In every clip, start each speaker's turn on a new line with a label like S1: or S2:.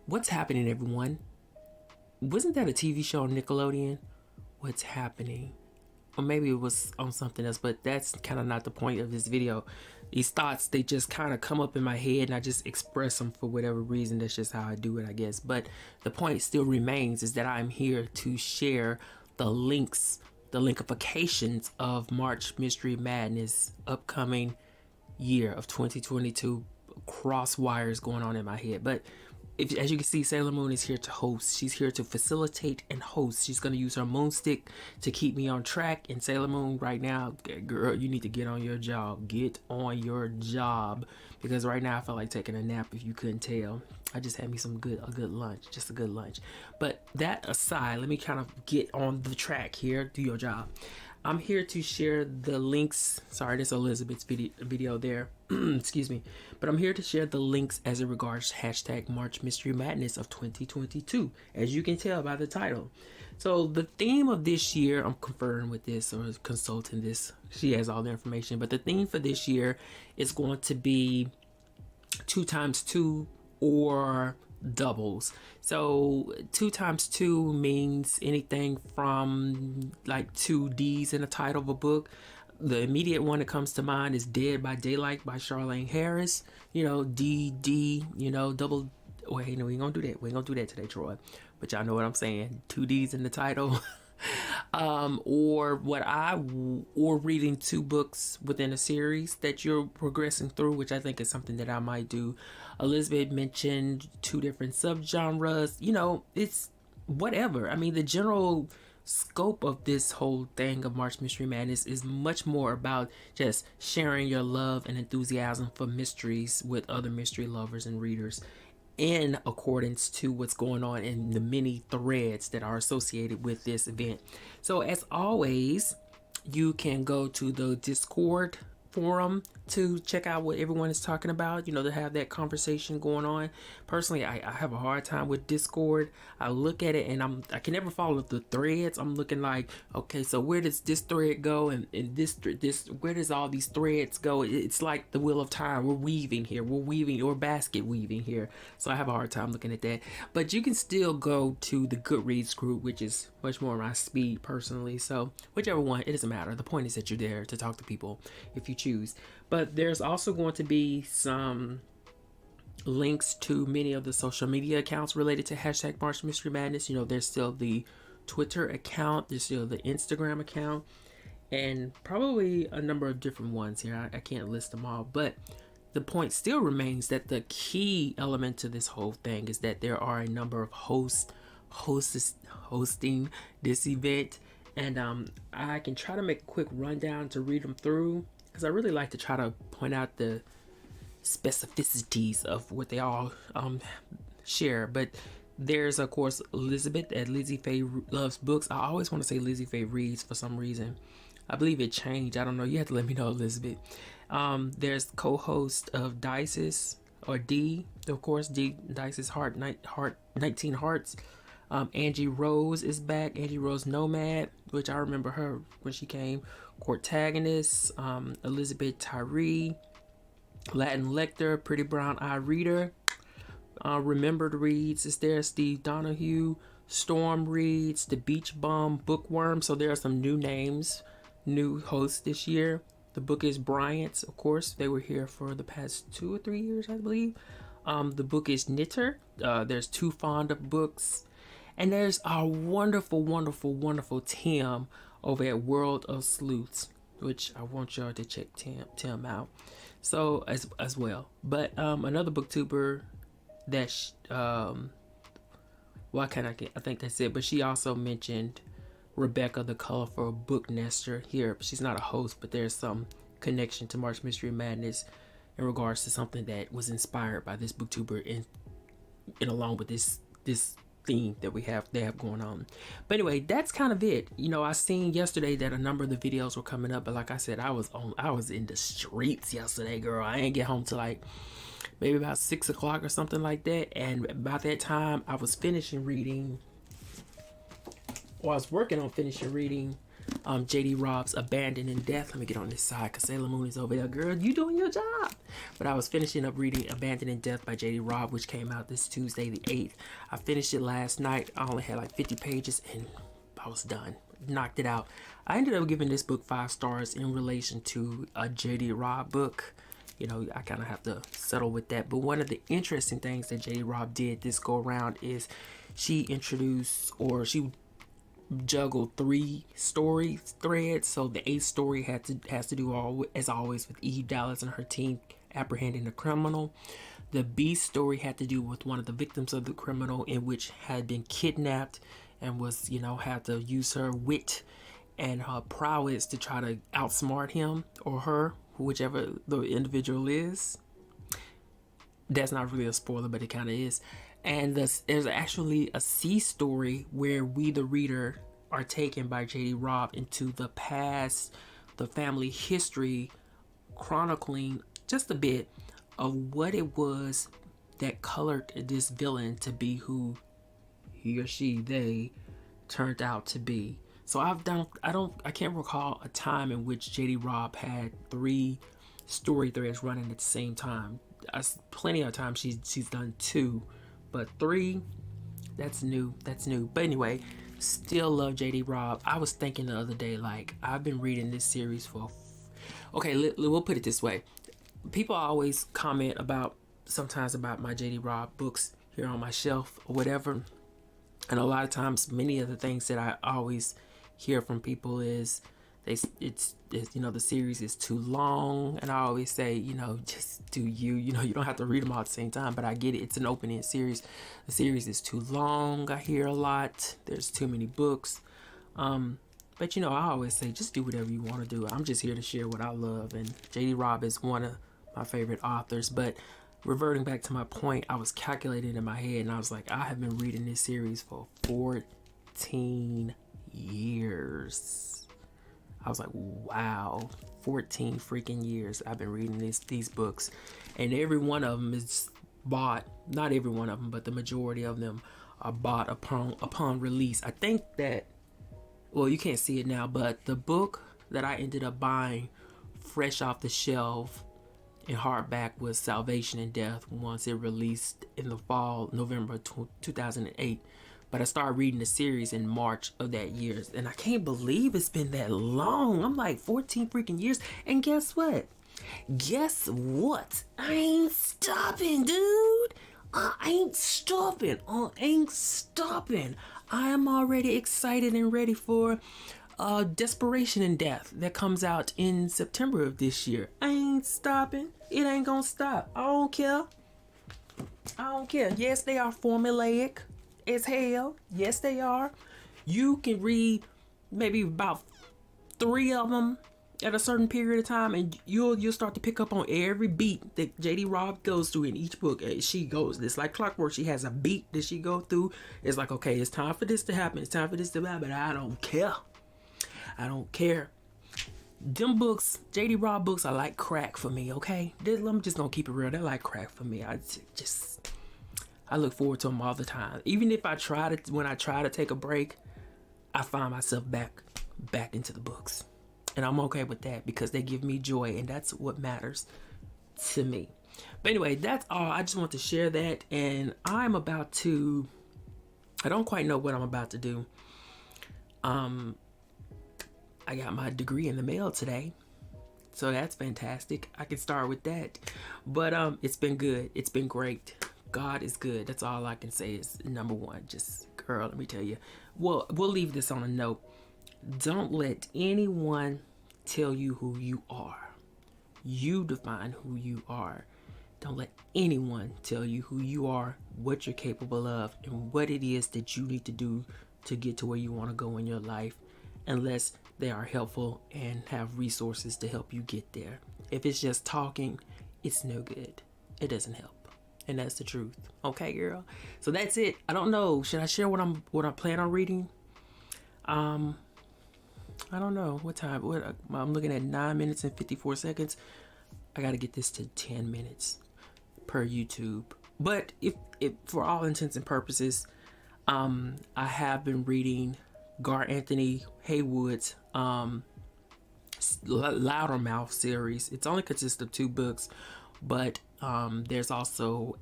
S1: What's happening, everyone? Wasn't that a TV show on Nickelodeon? What's happening? Or maybe it was on something else, but that's kind of not the point of this video. These thoughts, they just kind of come up in my head and I just express them for whatever reason. That's just how I do it, I guess. But the point still remains is that I'm here to share the links, the linkifications of March Mystery Madness upcoming year of 2022. Cross wires going on in my head. But as you can see, Sailor Moon is here to host. She's here to facilitate and host. She's going to use her moon stick to keep me on track. And Sailor Moon, right now, girl, you need to get on your job. Get on your job. Because right now I feel like taking a nap, if you couldn't tell. I just had me a good lunch. Just a good lunch. But that aside, let me kind of get on the track here. Do your job. I'm here to share the links. Sorry, this is Elizabeth's video there. Excuse me. But I'm here to share the links as it regards hashtag March Mystery Madness of 2022, as you can tell by the title. So the theme of this year, I'm conferring with this or consulting this. She has all the information. But the theme for this year is going to be 2x2 or doubles. So 2x2 means anything from like 2 D's in the title of a book. The immediate one that comes to mind is Dead by Daylight by Charlaine Harris. You know, D, you know, double. Wait, no, we ain't gonna do that. We ain't gonna do that today, Troy. But y'all know what I'm saying. 2 D's in the title. Or reading 2 books within a series that you're progressing through, which I think is something that I might do. Elizabeth mentioned 2 different subgenres. You know, it's whatever. I mean, the general scope of this whole thing of March Mystery Madness is much more about just sharing your love and enthusiasm for mysteries with other mystery lovers and readers, in accordance to what's going on in the many threads that are associated with this event. So as always, you can go to the Discord forum to check out what everyone is talking about, you know, to have that conversation going on. Personally, I have a hard time with Discord. I look at it and I can never follow the threads. I'm looking like, okay, so where does this thread go, and this where does all these threads go? It's like the wheel of time. We're weaving here. We're weaving or basket weaving here. So I have a hard time looking at that. But you can still go to the Goodreads group, which is much more my speed personally. So whichever one, it doesn't matter. The point is that you're there to talk to people if you choose. But there's also going to be some links to many of the social media accounts related to hashtag March Mystery Madness. You know, there's still the Twitter account, there's still the Instagram account, and probably a number of different ones here. I can't list them all, but the point still remains that the key element to this whole thing is that there are a number of hosts hosting this event, and I can try to make a quick rundown to read them through, because I really like to try to point out the specificities of what they all share. But there's, of course, Elizabeth at LizziefayeLovesBooks. I always want to say Lizzie Faye Reads for some reason. I believe it changed. I don't know. You have to let me know, Elizabeth. There's co-host of Disis, or D, of course, Disis 19 Hearts. Angie Rose is back. Angie Rose Nomad, which I remember her when she came. Courtagonist, Elizabeth Tyree, Latin Lector, Pretty Brown Eye Reader, Remembered Reads is there, Steve Donoghue, Storm Reads, the Beachbumbookworm. So there are some new names, new hosts this year. The Bookish Bryants, of course, they were here for the past 2 or 3 years, I believe. The Bookish Knitter, there's Too Fond of Books. And there's our wonderful, wonderful, wonderful Tim over at World of Sleuths, which I want y'all to check Tim out. So as well. But another booktuber that I think that's it. But she also mentioned Rebecca, the colorful Booknester here. She's not a host, but there's some connection to March Mystery Madness in regards to something that was inspired by this booktuber and along with this theme that they have going on. But anyway, that's kind of it. You know, I seen yesterday that a number of the videos were coming up, but like I said, I was in the streets yesterday, girl. I ain't get home till like maybe about 6 o'clock or something like that. And about that time, I was finishing reading, or I was working on finishing reading J.D. Robb's Abandoned in Death. Let me get on this side because Sailor Moon is over there. Girl, you doing your job. But I was finishing up reading Abandoned in Death by J.D. Robb, which came out this Tuesday the 8th. I finished it last night. I only had like 50 pages and I was done. Knocked it out. I ended up giving this book 5 stars in relation to a J.D. Robb book. You know, I kind of have to settle with that. But one of the interesting things that J.D. Robb did this go around is she introduced, or she juggled 3 story threads. So the 8th story has to do, as always, with Eve Dallas and her team apprehending the criminal. The B story had to do with one of the victims of the criminal, in which had been kidnapped and was, you know, had to use her wit and her prowess to try to outsmart him or her, whichever the individual is. That's not really a spoiler, but it kind of is. And there's actually a C story where we, the reader, are taken by J.D. Robb into the past, the family history, chronicling just a bit of what it was that colored this villain to be who he or she, they, turned out to be. So I can't recall a time in which J.D. Robb had 3 story threads running at the same time. Plenty of times she's done 2, but 3, that's new. But anyway, still love J.D. Robb. I was thinking the other day, like, I've been reading this series for, okay, we'll put it this way. People always comment sometimes about my J.D. Robb books here on my shelf or whatever. And a lot of times, many of the things that I always hear from people is it's you know, the series is too long, and I always say, you know, just do you know, you don't have to read them all at the same time. But I get it, it's an open-end series. The series is too long, I hear a lot. There's too many books, but you know, I always say, just do whatever you want to do. I'm just here to share what I love, and J.D. Robb is one of my favorite authors. But reverting back to my point, I was calculating in my head, and I was like, I have been reading this series for 14 years. I was like, wow, 14 freaking years I've been reading these books. And every one of them is bought, not every one of them, but the majority of them are bought upon release. I think that, well, you can't see it now, but the book that I ended up buying fresh off the shelf in hardback was Salvation in Death, once it released in the fall, November 2008. But I started reading the series in March of that year. And I can't believe it's been that long. I'm like, 14 freaking years. And guess what? I ain't stopping, dude. I ain't stopping. I am already excited and ready for Desperation in Death that comes out in September of this year. I ain't stopping. It ain't gonna stop. I don't care. Yes, they are formulaic as hell. Yes, they are. You can read maybe about 3 of them at a certain period of time, and you'll start to pick up on every beat that J.D. Robb goes through in each book. She goes, it's like clockwork. She has a beat that she go through. It's like, okay, it's time for this to happen. It's time for this to happen. But I don't care. Them books, J.D. Robb books, are like crack for me. Okay, I'm just gonna keep it real. They're like crack for me. I look forward to them all the time. Even if when I try to take a break, I find myself back into the books. And I'm okay with that because they give me joy, and that's what matters to me. But anyway, that's all. I just want to share that. And I don't quite know what I'm about to do. I got my degree in the mail today. So that's fantastic. I can start with that. But it's been good. It's been great. God is good. That's all I can say is number one. Just, girl, let me tell you. Well, we'll leave this on a note. Don't let anyone tell you who you are. You define who you are. Don't let anyone tell you who you are, what you're capable of, and what it is that you need to do to get to where you want to go in your life, unless they are helpful and have resources to help you get there. If it's just talking, it's no good. It doesn't help. And that's the truth. Okay, girl? So that's it. I don't know. Should I share what I plan on reading? I don't know. What time? I'm looking at 9 minutes and 54 seconds. I got to get this to 10 minutes per YouTube. But if for all intents and purposes, I have been reading Gar Anthony Haywood's Loudermouth series. It's only consists of 2 books, but there's also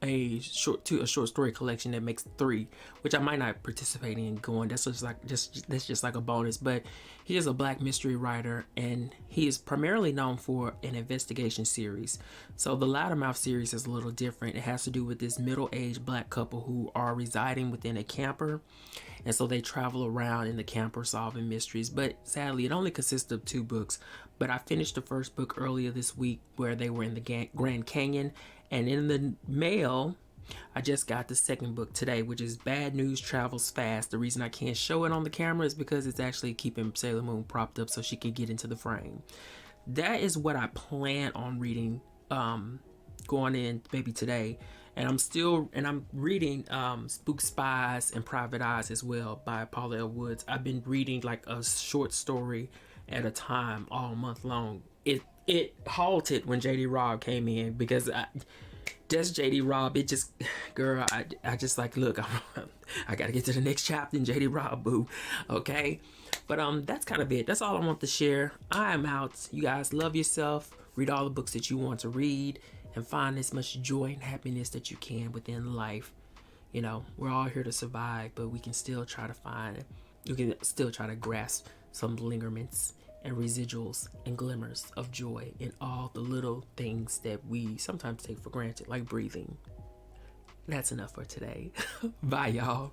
S1: a short story collection that makes 3, which I might not participate in going. That's just like a bonus. But he is a Black mystery writer, and he is primarily known for an investigation series. So the Loudermouth series is a little different. It has to do with this middle-aged Black couple who are residing within a camper, and so they travel around in the camper solving mysteries. But sadly, it only consists of 2 books. But I finished the first book earlier this week, where they were in the Grand Canyon, and in the mail I just got the second book today, which is Bad News Travels Fast. The reason I can't show it on the camera is because it's actually keeping Sailor Moon propped up so she can get into the frame. That is what I plan on reading going in maybe today. And I'm reading Spook Spies and Private Eyes as well by Paula L. Woods. I've been reading like a short story at a time all month long. It halted when JD Robb came in, because just JD Robb, it just, girl, I just like, look, I gotta get to the next chapter in JD Robb, boo. Okay, but that's kind of it. That's all I want to share. I am out. You guys love yourself, read all the books that you want to read, and find as much joy and happiness that you can within life. You know, we're all here to survive, but we can still try to grasp some lingerments and residuals and glimmers of joy in all the little things that we sometimes take for granted, like breathing. That's enough for today. Bye, y'all.